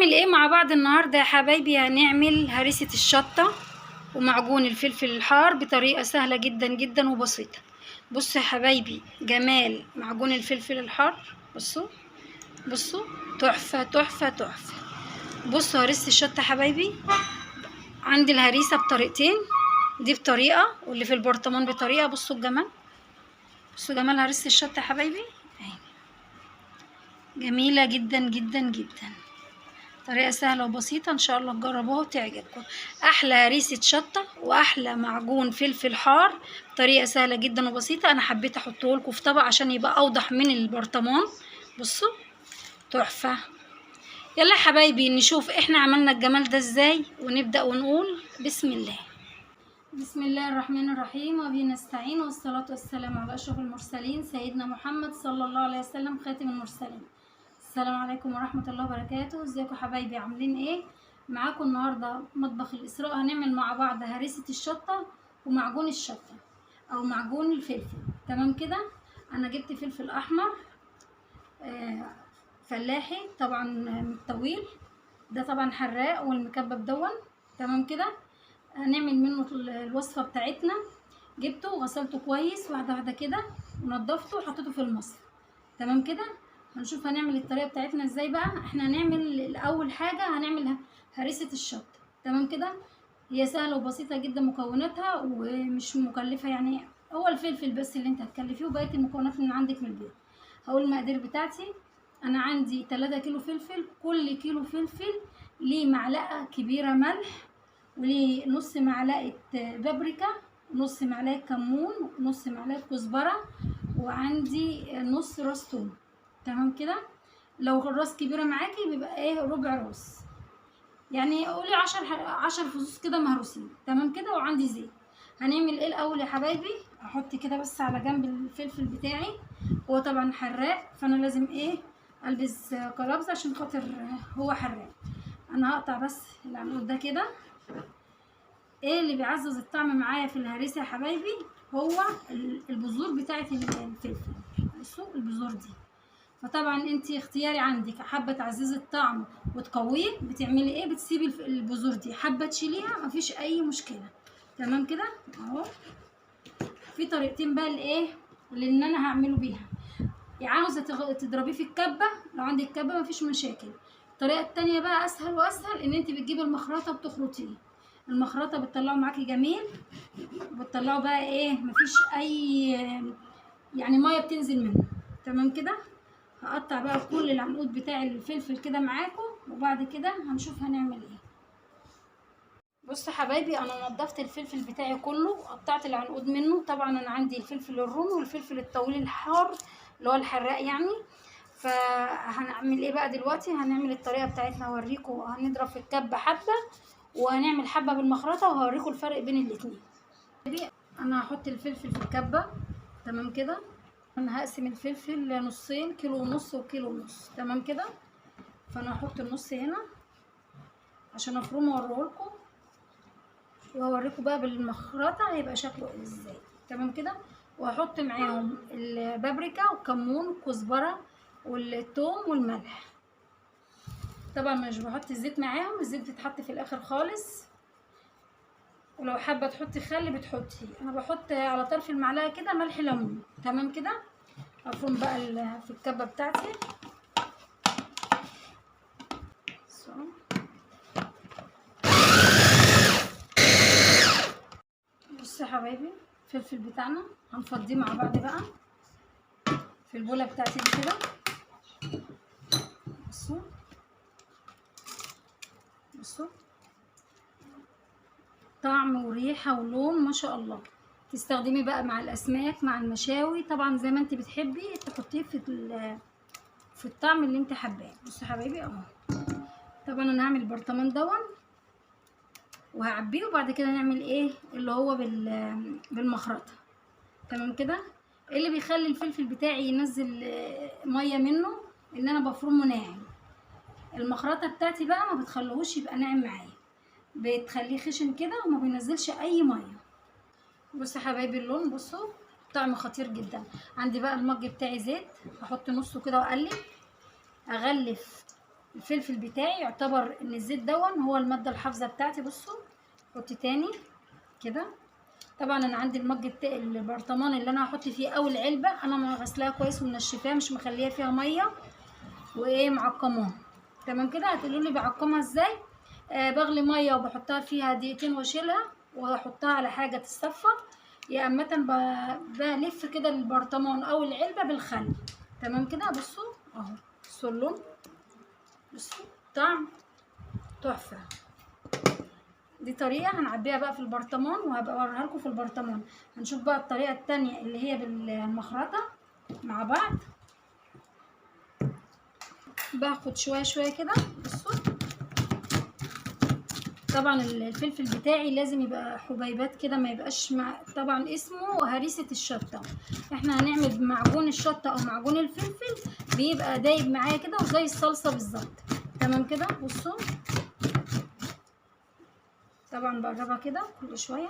هنعمل ايه مع بعض النهارده يا حبايبي؟ هنعمل هريسة الشطة ومعجون الفلفل الحار بطريقة سهلة جدا جدا وبسيطة. بصوا يا حبايبي جمال معجون الفلفل الحار. بصوا بصوا، تحفة تحفة تحفة. بصوا هريسة الشطة يا حبايبي، عندي الهريسة بطريقتين، دي بطريقة واللي في البرطمان بطريقة. بصوا الجمال، بصوا جمال هريسة الشطة يا حبايبي، اهي جميلة جدا جدا جدا. طريقة سهلة وبسيطة، ان شاء الله تجربوها وتعجبكم. احلى هريسة شطة واحلى معجون فلفل حار، طريقة سهلة جدا وبسيطة. انا حبيت احطه لكم في طبق عشان يبقى اوضح من البرطمان. بصوا تحفة. يلا يا حبايبي نشوف احنا عملنا الجمال ده ازاي، ونبدأ ونقول بسم الله. بسم الله الرحمن الرحيم، وبه نستعين، والصلاة والسلام على أشرف المرسلين سيدنا محمد صلى الله عليه وسلم خاتم المرسلين. السلام عليكم ورحمة الله وبركاته. ازيكم حبايبي، عاملين ايه؟ معاكم النهاردة مطبخ الإسراء. هنعمل مع بعض هريسة الشطة ومعجون الشطة أو معجون الفلفل. تمام كده. أنا جبت فلفل أحمر فلاحي طبعا طويل، ده طبعا حراق والمكبب دون. تمام كده. هنعمل منه الوصفة بتاعتنا. جبته وغسلته كويس واحدة واحدة كده ونضفته وحطيته في المصفى. تمام كده. هنشوف هنعمل الطريقة بتاعتنا ازاي بقى. احنا هنعمل اول حاجة هنعمل هريسة الشطة. تمام كده. هي سهلة وبسيطة جدا مكوناتها ومش مكلفة، يعني هو الفلفل بس اللي انت هتكلفيه وبقية المكونات من عندك من البيت. هقول المقادير بتاعتي. انا عندي 3 كيلو فلفل، كل كيلو فلفل ليه معلقة كبيرة ملح، وليه نص معلقة بابريكا، نص معلقة كمون، نص معلقة كزبرة، وعندي نص راس توم. تمام كده. لو الراس كبيرة معاكي بيبقى ايه ربع راس، يعني قولي 10 فصوص كده مهروسين. تمام كده. وعندي زيت. هنعمل ايه الاول يا حبايبي؟ احط كده بس على جنب الفلفل بتاعي، هو طبعا حراق فانا لازم ايه البس قلابس عشان خاطر هو حراق. انا هقطع بس العنقود ده كده. ايه اللي بيعزز الطعم معايا في الهريسه يا حبايبي؟ هو البذور بتاعه الفلفل. بصوا البذور دي، فطبعا انت اختياري عندك، حابه تعززي الطعم وتقويه بتعملي ايه؟ بتسيبي البذور دي، حابه تشيليها مفيش اي مشكله. تمام كده اهو. في طريقتين بقى لايه اللي انا هعمله بيها. عاوزه تضربيه في الكبه، لو عندك كبه مفيش مشاكل. الطريقه التانية بقى اسهل واسهل، ان انت بتجيبي المخرطه بتخرطيه. المخرطه بتطلعه معاكي جميل، بتطلعه بقى ايه مفيش اي يعني ميه بتنزل منه. تمام كده. هقطع بقى كل العنقود بتاع الفلفل كده معاكم، وبعد كده هنشوف هنعمل ايه. بصوا حبايبي انا نضفت الفلفل بتاعي كله، قطعت العنقود منه. طبعا انا عندي الفلفل الرومي والفلفل الطويل الحار اللي هو الحراق يعني. فهنعمل ايه بقى دلوقتي؟ هنعمل الطريقه بتاعتنا، هوريكم. هنضرب في الكبه حبه وهنعمل حبه بالمخرطه، وهوريكم الفرق بين الاتنين. انا هحط الفلفل في الكبه. تمام كده. انا هقسم الفلفل نصين، كيلو ونص وكيلو ونص. تمام كده. فانا هحط النص هنا عشان افرمه واوريهولكم، وهوريكم بقى بالمخرطه هيبقى شكله ازاي. تمام كده. وهحط معاهم البابريكا والكمون والكزبره والثوم والملح. طبعا مش بحط الزيت معاهم، الزيت بيتحط في الاخر خالص، ولو حابه تحطي خل بتحطي. انا بحط على طرف المعلقه كده ملح ليمون. تمام كده. افرم بقى في الكبه بتاعتي. بصوا يا حبايبي الفلفل بتاعنا هنفضيه مع بعض بقى في البوله بتاعتي دي كده. بصوا بصوا، طعم وريحه ولون ما شاء الله. تستخدمي بقى مع الاسماك مع المشاوي طبعا زي ما انت بتحبي تحطيه في الطعم اللي انت حباه. بصوا يا حبايبي اهو. طبعا انا هعمل البرطمان دون وهعبيه، وبعد كده نعمل ايه اللي هو بالمخرطه. تمام كده. ايه اللي بيخلي الفلفل بتاعي ينزل ميه منه؟ ان انا بفرمه ناعم. المخرطه بتاعتي بقى ما بتخلوش يبقى ناعم معايا، بتخليه خشن كده وما بينزلش اي ميه. بصوا يا حبايبي اللون، بصوا طعم خطير جدا. عندي بقى المج بتاعي زيت، احط نصه كده واقلب، اغلف الفلفل بتاعي يعتبر ان الزيت دون هو الماده الحافظه بتاعتي. بصوا حط تاني كده. طبعا انا عندي المج بتاع البرطمان اللي انا هحط فيه او العلبه انا غسلاها كويس ومنشفاها، مش مخليه فيها ميه وايه معقماها. تمام كده. هتقولوا لي بعقمها ازاي؟ بغلي ميه وبحطها فيها دقيقتين واشيلها واحطها على حاجه تتصفى، يا اما بلف كده البرطمان او العلبه بالخل. تمام كده. بصوا اهو، بصوا اللون، بصوا طعم تحفه. دي طريقه هنعبيها بقى في البرطمان وهبقى اوريها لكم في البرطمان. هنشوف بقى الطريقه التانية اللي هي بالمخرطه مع بعض. باخد شويه شويه كده. بصوا طبعا الفلفل بتاعي لازم يبقى حبيبات كده، ما يبقاش طبعا اسمه هريسه الشطه. احنا هنعمل معجون الشطه او معجون الفلفل بيبقى دايب معايا كده وزي الصلصه بالظبط. تمام كده. بصوا طبعا بقربها كده كل شويه.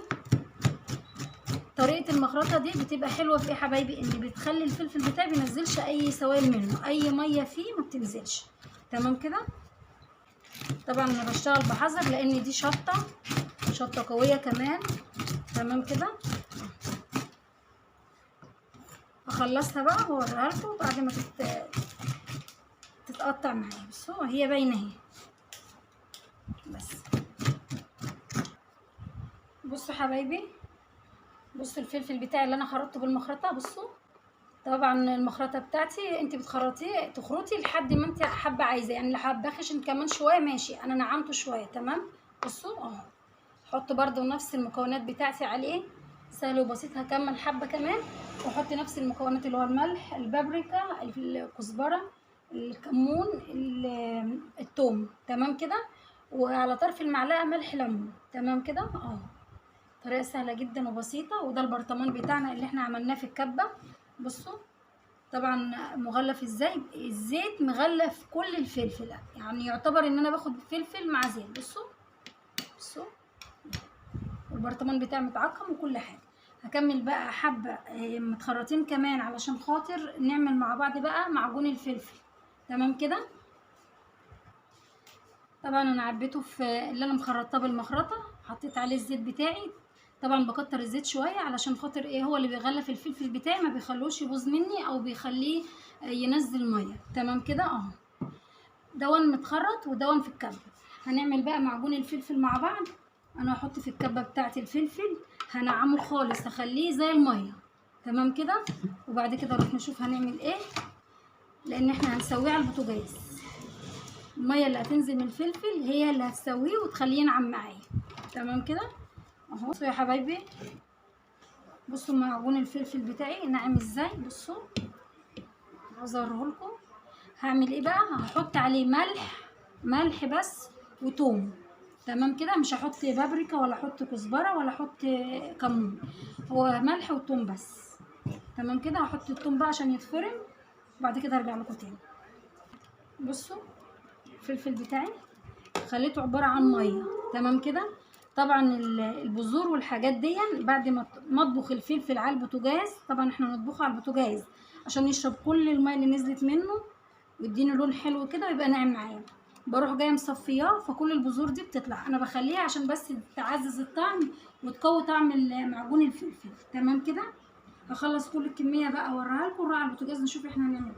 طريقه المخرطه دي بتبقى حلوه في ايه حبايبي؟ ان بتخلي الفلفل بتاعي بينزلش اي سوائل منه، اي ميه فيه ما بتنزلش. تمام كده. طبعا انا بشتغل بحذر لان دي شطه قويه كمان. تمام كده. اخلصها بقى واوريها لكم بعد ما تتقطع معايا. بصوا هي باينه اهي. بس بصوا حبايبي، بصوا الفلفل بتاعي اللي انا خرطته بالمخرطه. بصوا طبعا المخرطه بتاعتي انت تخرطي لحد ما انت حابه عايزه، يعني لو حابه خشن كمان شويه ماشي، انا نعمته شويه. تمام. بصوا اهو، احط برده نفس المكونات بتاعتي عليه، سهل وبسيط. هكمل حبه كمان واحط نفس المكونات اللي هو الملح، البابريكا، الكزبره، الكمون، الثوم. تمام كده. وعلى طرف المعلقه ملح ليمون. تمام كده. اهو طريقه سهله جدا وبسيطه. وده البرطمان بتاعنا اللي احنا عملناه في الكبه. بصوا طبعا مغلف ازاي؟ الزيت مغلف كل الفلفل، يعني يعتبر ان انا باخد فلفل مع زيت. بصوا البرطمان بتاعي متعقم وكل حاجه. هكمل بقى حبه متخرطين كمان علشان خاطر نعمل مع بعض بقى معجون الفلفل. تمام كده. طبعا انا عبيته في اللي انا مخرطاه بالمخرطه، حطيت عليه الزيت بتاعي. طبعا بكتر الزيت شويه علشان خاطر ايه؟ هو اللي بيغلف الفلفل بتاعي، ما بيخلوش يبوظ مني او بيخليه ينزل ميه. تمام كده. اهو دون متخرط ودون في الكبه. هنعمل بقى معجون الفلفل مع بعض. انا هحط في الكبه بتاعتي الفلفل، هنعمه خالص، هخليه زي الميه. تمام كده. وبعد كده نروح نشوف هنعمل ايه، لان احنا هنسويه على البوتاجاز. الميه اللي هتنزل من الفلفل هي اللي هتسويه وتخليه ينعم معايا. تمام كده. اهو بصوا يا حبايبي، بصوا معجون الفلفل بتاعي ناعم ازاي. بصوا عاوزه اوريهولكم. هعمل ايه بقى؟ هحط عليه ملح بس وتوم. تمام كده. مش هحط بابريكا ولا احط كزبره ولا احط كمون، هو ملح وتوم بس. تمام كده. هحط التوم بقى عشان يتفرم وبعد كده ارجع لكم تاني. بصوا الفلفل بتاعي خليته عباره عن ميه. تمام كده. طبعا البذور والحاجات دي بعد ما اطبخ الفلفل على البوتاجاز، طبعا احنا نطبخه على البوتاجاز عشان يشرب كل الميه اللي نزلت منه ويديني لون حلو كده ويبقى ناعم معايا. بروح جايه مصفياه، فكل البذور دي بتطلع. انا بخليها عشان بس تعزز الطعم وتقوي طعم معجون الفلفل. تمام كده. هخلص كل الكميه بقى اوريها لكم، نروح على البوتاجاز نشوف احنا هنعمل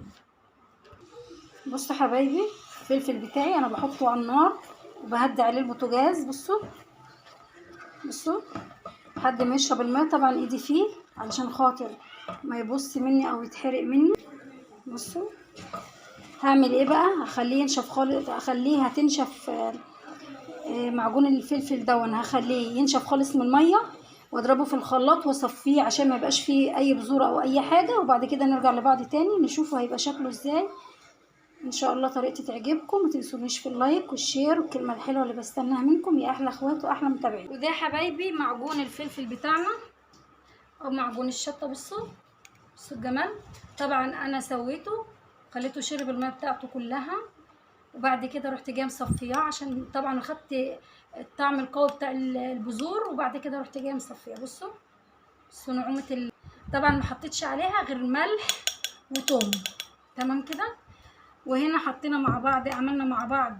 ايه. بصوا حبايبي الفلفل بتاعي انا بحطه على النار وبهدي عليه البوتاجاز. بصوا لحد ما يشرب الماء. طبعا ايدي فيه علشان خاطر ما يبص مني او يتحرق مني. بصوا هعمل ايه بقى؟ هخليه ينشف خالص، هتنشف معجون الفلفل دون، هخليه ينشف خالص من الميه واضربه في الخلاط واصفيه عشان ما يبقاش فيه اي بذور او اي حاجه. وبعد كده نرجع لبعض تاني نشوفه هيبقى شكله ازاي. ان شاء الله طريقتي تعجبكم. ما تنسونيش في اللايك والشير والكلمه الحلوه اللي بستناها منكم يا احلى اخوات واحلى متابعين. وده يا حبايبي معجون الفلفل بتاعنا او معجون الشطه. بصوا الجمال. طبعا انا سويته، خليته شرب الماء بتاعته كلها وبعد كده رحت جايه مصفياه عشان طبعا اخدت الطعم القوي بتاع البذور. وبعد كده رحت جايه مصفياه. بصوا طبعا ما حطيتش عليها غير ملح وتوم. تمام كده. وهنا حطينا مع بعض، عملنا مع بعض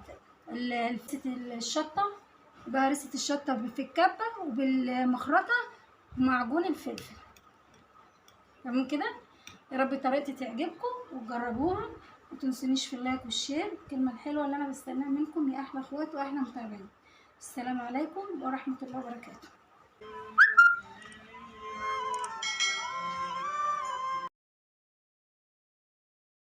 الشطه، بهرسة الشطه في الكبه وبالمخرطه ومعجون الفلفل. تمام كده. يا رب طريقتي تعجبكم وتجربوها، ومتنسونيش في اللايك والشير. الكلمه الحلوه اللي انا بستناها منكم يا احلى اخوات واحلى متابعين. السلام عليكم ورحمه الله وبركاته.